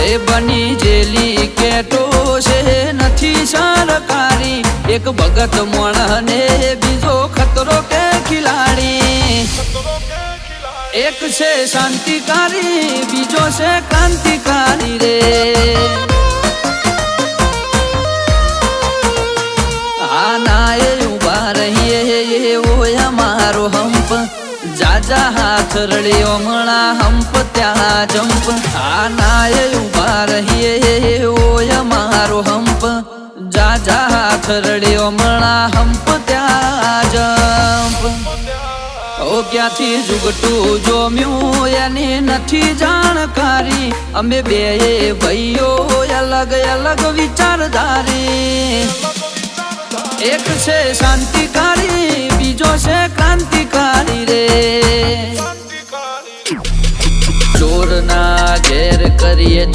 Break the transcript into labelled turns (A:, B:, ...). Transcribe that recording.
A: એ બની જેલી કેટો છે નથી સરકારી એક ભગત મોણને બીજો ખતરો કે ખિલાડી એક છે શાંતિકારી બીજો છે ક્રાંતિકારી રે આના એ ઉભા રહીએ એવો અમારો હંપ જાજા હાથ રળ્યો મણા હંપ ત્યાં જંપ આના એ ઉભા રહીએ એવો અમારો હંપ જાજા હાથ રળ્યો મણા હંપ ત્યાં જંપ ઓ ક્યાંથી જુગટું જોમ્યું એની નથી જાણકારી અમે બે ભાઈઓ અલગ અલગ વિચારધારી એક છે શાંતિકારી બીજો છે ક્રાંતિકારી રે ચોરના ઘેર કરીએ